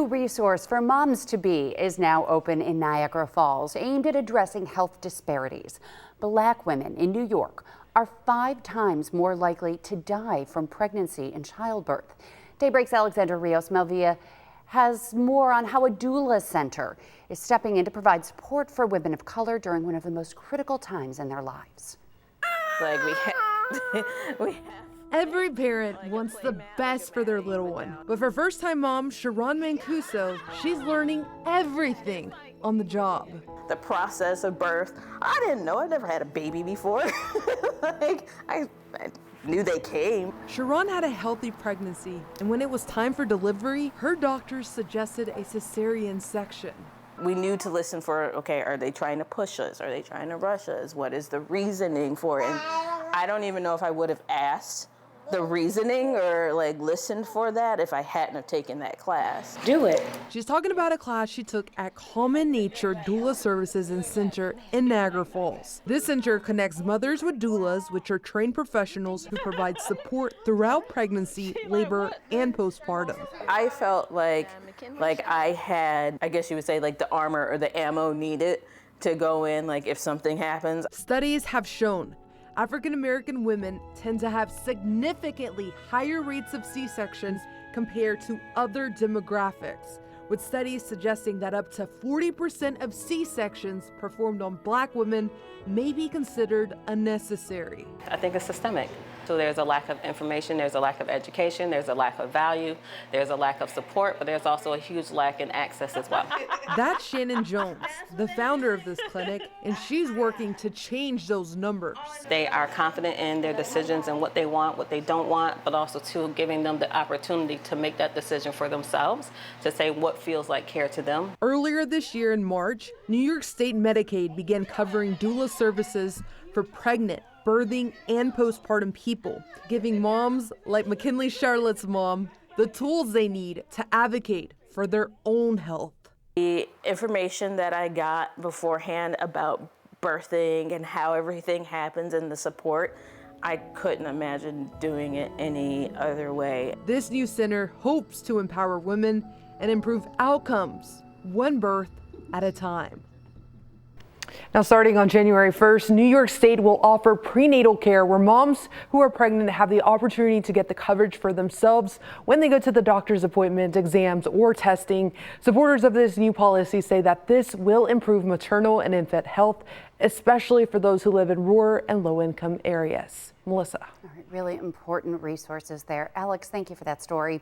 A resource for moms-to-be is now open in Niagara Falls, aimed at addressing health disparities. Black women in New York are 5 times more likely to die from pregnancy and childbirth. Daybreak's Alexander Rios-Melvilla has more on how a doula center is stepping in to provide support for women of color during one of the most critical times in their lives. Like we have. Every parent wants the best for their little one. But for first-time mom Sharon Mancuso, she's learning everything on the job. The process of birth, I didn't know. I never had a baby before. I knew they came. Sharon had a healthy pregnancy, and when it was time for delivery, her doctors suggested a cesarean section. We knew to listen for, okay, are they trying to push us? Are they trying to rush us? What is the reasoning for it? And I don't even know if I would have asked the reasoning or listened for that if I hadn't have taken that class. Do it. She's talking about a class she took at Common Nature Doula Services and Center in Niagara Falls. This center connects mothers with doulas, which are trained professionals who provide support throughout pregnancy, labor, and postpartum. I felt like I had, I guess you would say, the armor or the ammo needed to go in, if something happens. Studies have shown African-American women tend to have significantly higher rates of C-sections compared to other demographics, with studies suggesting that up to 40% of C-sections performed on Black women may be considered unnecessary. I think it's systemic. So there's a lack of information, there's a lack of education, there's a lack of value, there's a lack of support, but there's also a huge lack in access as well. That's Shannon Jones, the founder of this clinic, and she's working to change those numbers. They are confident in their decisions and what they want, what they don't want, but also too giving them the opportunity to make that decision for themselves, to say what feels like care to them. Earlier this year in March, New York State Medicaid began covering doula services for pregnant, birthing, and postpartum people, giving moms like McKinley Charlotte's mom the tools they need to advocate for their own health. The information that I got beforehand about birthing and how everything happens and the support, I couldn't imagine doing it any other way. This new center hopes to empower women and improve outcomes, one birth at a time. Now, starting on January 1st, New York State will offer prenatal care where moms who are pregnant have the opportunity to get the coverage for themselves when they go to the doctor's appointment, exams, or testing. Supporters of this new policy say that this will improve maternal and infant health, especially for those who live in rural and low-income areas. Melissa. All right, really important resources there. Alex, thank you for that story.